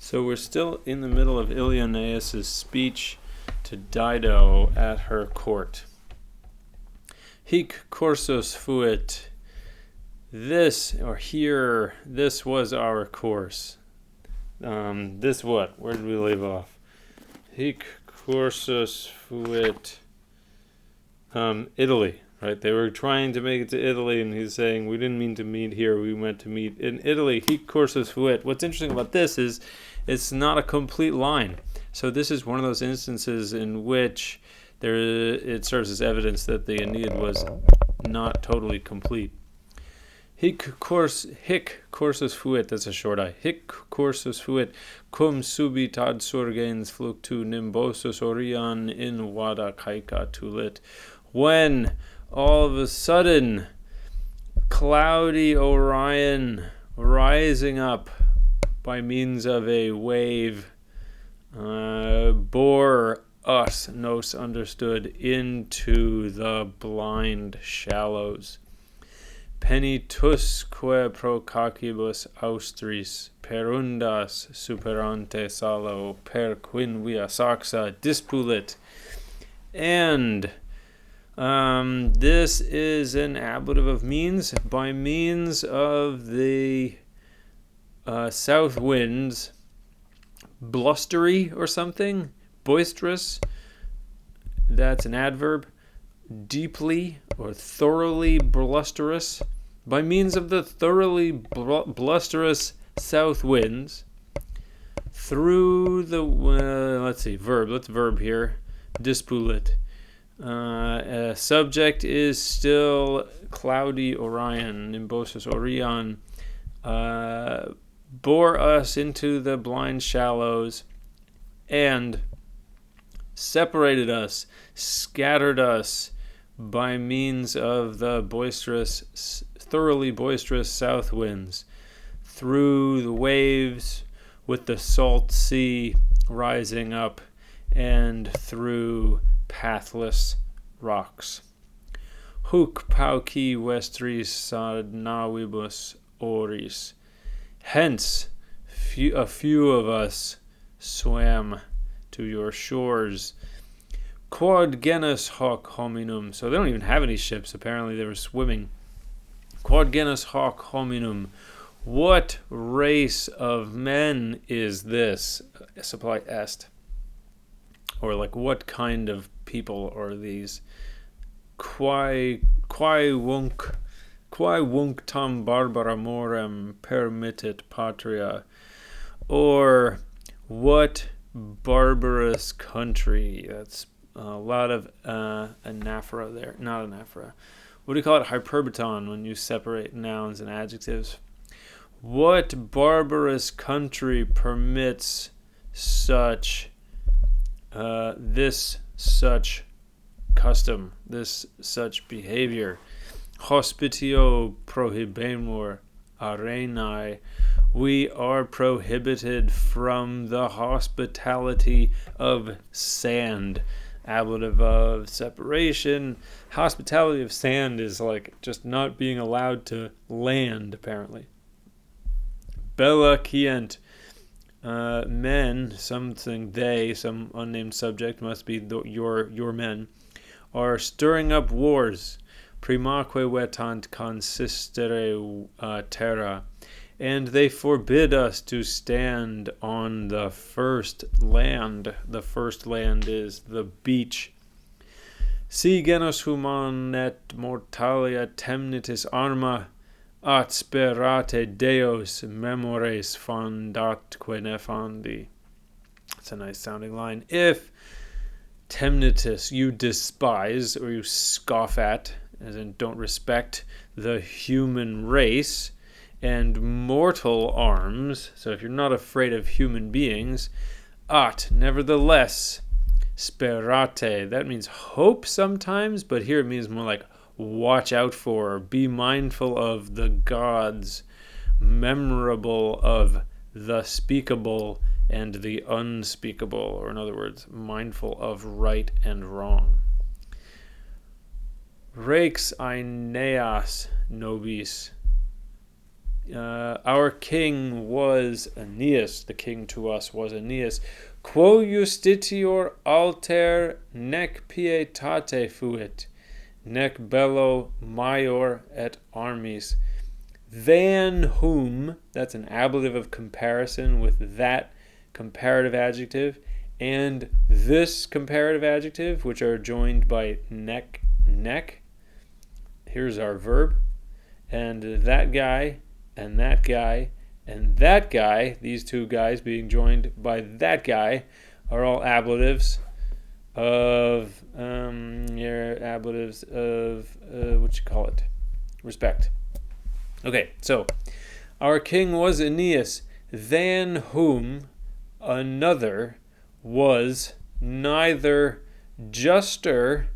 So we're still in the middle of Ilioneus' speech to Dido at her court. Hic cursus fuit. This, or here, this was our course. This what? Where did we leave off? Hic cursus fuit. Italy, right? They were trying to make it to Italy, and he's saying, we didn't mean to meet here, we meant to meet in Italy. Hic cursus fuit. What's interesting about this is it's not a complete line. So this is one of those instances in which it serves as evidence that the Aeneid was not totally complete. Hic cursus fuit, that's a short I. Hic cursus fuit, cum subit ad surgens fluctu nimbosus Orion in vada caeca tulit. When all of a sudden cloudy Orion rising up by means of a wave bore us, nos understood, into the blind shallows. Penitusque pro cacibus austris, perundas superante salo, per quinvia saxa dispulit. And this is an ablative of means, by means of the south winds, blustery or something, boisterous, that's an adverb, deeply or thoroughly blusterous, by means of the thoroughly blusterous south winds, through the, let's verb here, dispulit. Subject is still cloudy Orion, nimbosus Orion, bore us into the blind shallows, and separated us, scattered us by means of the thoroughly boisterous south winds, through the waves with the salt sea rising up, and through pathless rocks. Huc pauci vestris ad navibus oris. Hence, a few of us swam to your shores. Quod genus hoc hominum. So they don't even have any ships. Apparently they were swimming. Quod genus hoc hominum. What race of men is this? Supply est. Or like, what kind of people are these? Quae vunc tam barbara morem permittit patria. Or what barbarous country? That's a lot of anaphora there. Not anaphora. What do you call it? Hyperbaton, when you separate nouns and adjectives. What barbarous country permits such such custom, this such behavior? Hospitio prohibemur arenae. We are prohibited from the hospitality of sand. Ablative of separation. Hospitality of sand is like just not being allowed to land, apparently. Bella quient. Men, something they, some unnamed subject, must be your men, are stirring up wars. Primaque vetant consistere terra. And they forbid us to stand on the first land. The first land is the beach. Si genus human et mortalia temnitis arma, at sperate deos memores fondatque nefandi. That's a nice sounding line. If temnitis, you despise or you scoff at, as in don't respect the human race, and mortal arms, so if you're not afraid of human beings, nevertheless, sperate, that means hope sometimes, but here it means more like watch out for, be mindful of the gods, memorable of the speakable and the unspeakable, or in other words, mindful of right and wrong. Rex Aeneas nobis. Our king was Aeneas. The king to us was Aeneas. Quo justitior alter nec pietate fuit, nec bello maior et armis. Than whom, that's an ablative of comparison with that comparative adjective, and this comparative adjective, which are joined by nec. Here's our verb. And that guy, and that guy, and that guy, these two guys being joined by that guy, are all ablatives of respect. Okay, so our king was Aeneas, than whom another was neither juster,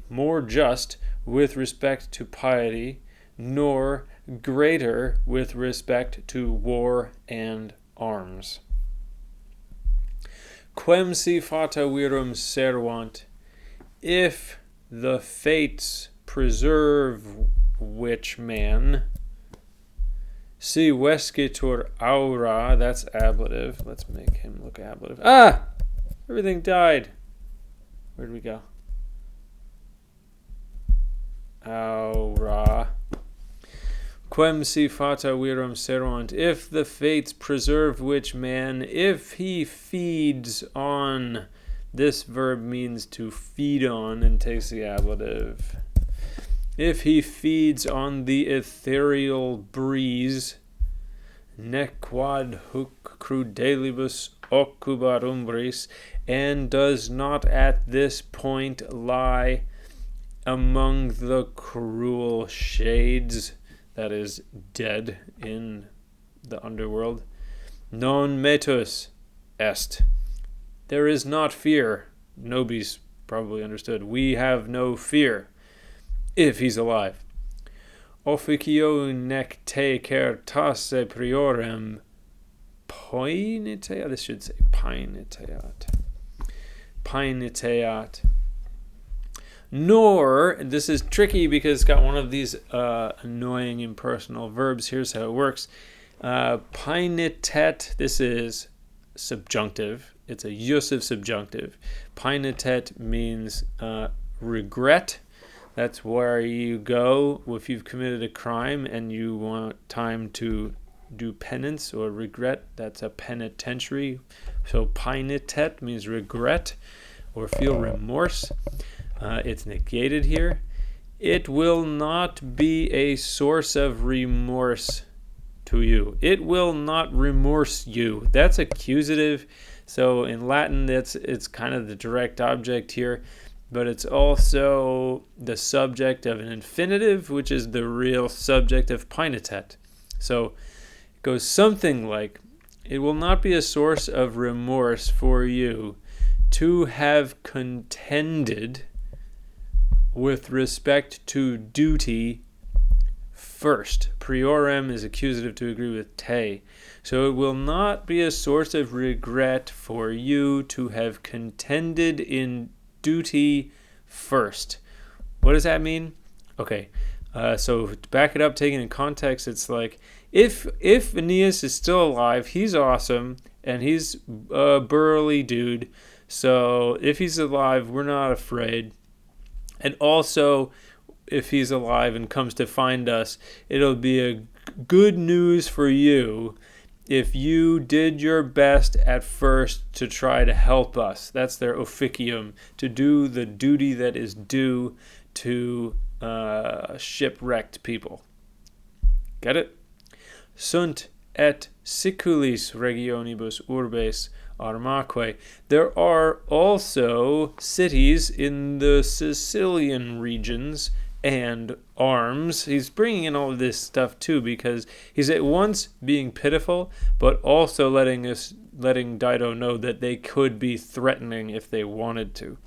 more just with respect to piety, nor greater with respect to war and arms. Quem si fata virum servant, if the fates preserve which man, si vescitur aura, that's ablative. Let's make him look ablative. Everything died. Where'd we go? Aura. Quem si fata virum servant, if the fates preserve which man, if he feeds on, this verb means to feed on and takes the ablative. If he feeds on the ethereal breeze, nec quad huc crudelibus occubat umbris, and does not at this point lie among the cruel shades, that is, dead in the underworld, non metus est, there is not fear. Nobis probably understood. We have no fear if he's alive. Officio nec te certasse priorem poeniteat. This should say poeniteat. Nor, this is tricky because it's got one of these annoying impersonal verbs. Here's how it works. Poenitet, this is subjunctive. It's a usive subjunctive. Poenitet means regret. That's where you go if you've committed a crime and you want time to do penance or regret. That's a penitentiary. So poenitet means regret or feel remorse. It's negated here. It will not be a source of remorse to you. It will not remorse you. That's accusative. So in Latin, it's kind of the direct object here, but it's also the subject of an infinitive, which is the real subject of poenitet. So it goes something like, it will not be a source of remorse for you to have contended with respect to duty first. Priorem is accusative to agree with te. So it will not be a source of regret for you to have contended in duty first. What does that mean? Okay, so to back it up, taken in context, it's like, if Aeneas is still alive, he's awesome, and he's a burly dude. So if he's alive, we're not afraid. And also, if he's alive and comes to find us, it'll be a good news for you if you did your best at first to try to help us. That's their officium, to do the duty that is due to shipwrecked people. Get it? Sunt et siculis regionibus urbes armaque. There are also cities in the Sicilian regions and arms. He's bringing in all of this stuff too because he's at once being pitiful, but also letting Dido know that they could be threatening if they wanted to.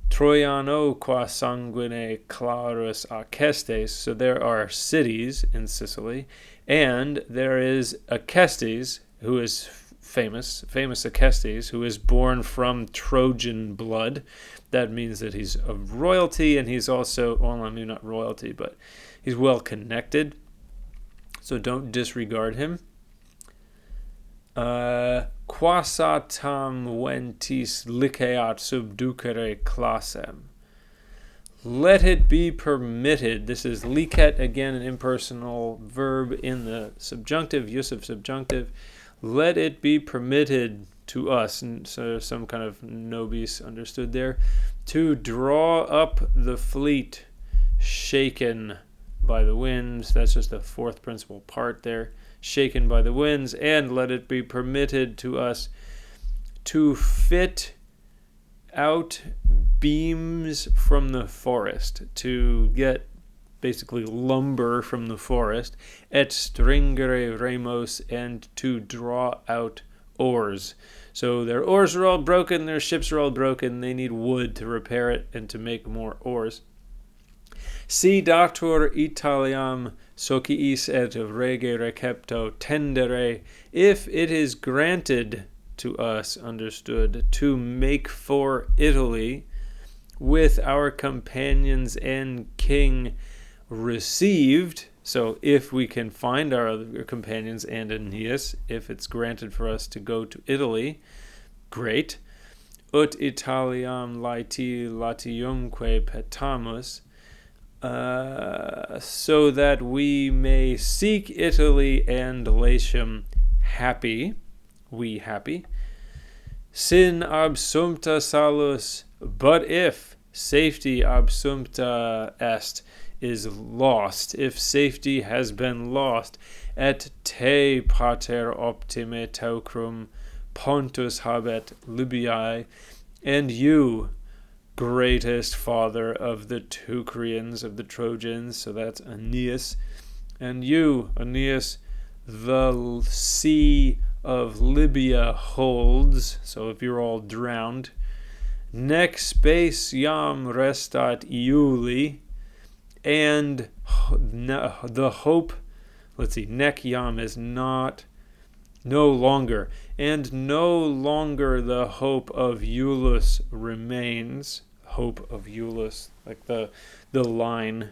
Troiano qua sanguine clarus Acestes. So there are cities in Sicily, and there is Acestes, who is famous Acestes, who is born from Trojan blood. That means that he's of royalty, and he's also, well, I mean, not royalty, but he's well connected. So don't disregard him. Quasatam ventis liceat subducere classem. Let it be permitted. This is licet, again, an impersonal verb in the subjunctive, use of subjunctive. Let it be permitted to us, and so some kind of nobis understood there, to draw up the fleet shaken by the winds. That's just the fourth principal part there. Shaken by the winds, and let it be permitted to us to fit out beams from the forest, to get basically lumber from the forest, et stringere remos, and to draw out oars. So their oars are all broken, their ships are all broken, they need wood to repair it and to make more oars. Si datur Italiam sociis et rege recepto tendere, if it is granted to us, understood, to make for Italy, with our companions and king received. So if we can find our other companions and Aeneas, if it's granted for us to go to Italy, great. Ut Italiam latiumque petamus, so that we may seek Italy and Latium happy, we happy. Sin absumpta salus, but if safety absumpta est, is lost, if safety has been lost, et te pater optime teucrum pontus habet Libiae, and you, greatest father of the Teucrians, of the Trojans, so that's Aeneas, and you, Aeneas, the sea of Libya holds, so if you're all drowned, nec space iam restat iuli, and the hope, nec iam is not, no longer, and no longer the hope of Iulus remains. Hope of Iulus, like the line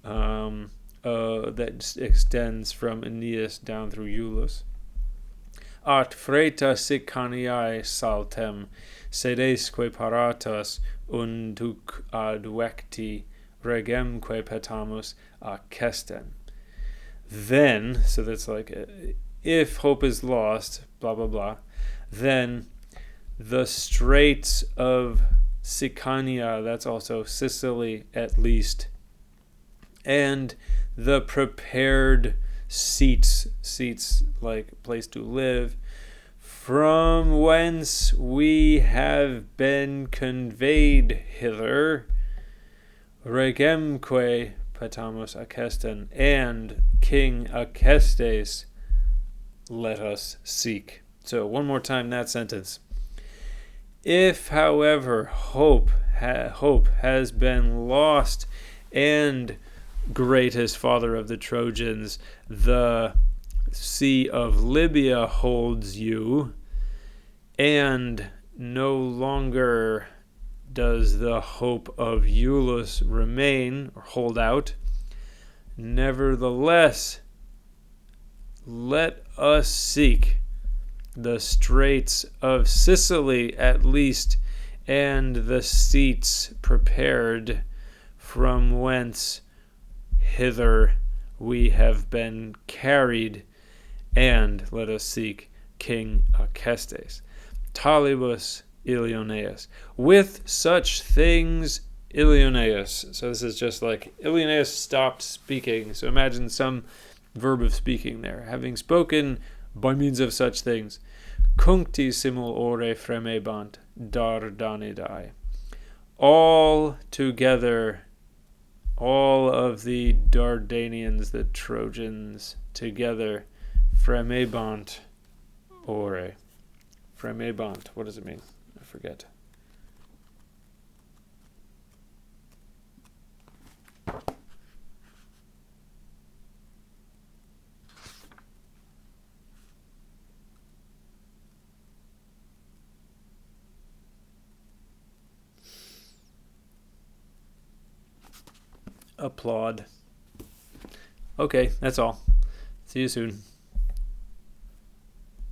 that extends from Aeneas down through Iulus. At freta Sicaniae saltem, sedesque paratas unduc ad vecti regemque petamus acesten. Then, so that's like, if hope is lost, blah, blah, blah, then the straits of Sicania, that's also Sicily at least, and the prepared seats like place to live, from whence we have been conveyed hither, regemque petamus Acesten, and King Acestes let us seek. So one more time that sentence. If, however, hope has been lost, and greatest father of the Trojans, the sea of Libya holds you, and no longer does the hope of Iulus remain or hold out, nevertheless, let us seek the straits of Sicily at least, and the seats prepared, from whence hither we have been carried, and let us seek King Acestes. Talibus Ilioneus. With such things Ilioneus. So this is just like Ilioneus stopped speaking. So imagine some verb of speaking there. Having spoken by means of such things. Cuncti simul ore fremebant Dardanidae. All together, all of the Dardanians, the Trojans, together, fremebant ore. Fremebant, what does it mean? I forget. Applaud. Okay, that's all. See you soon.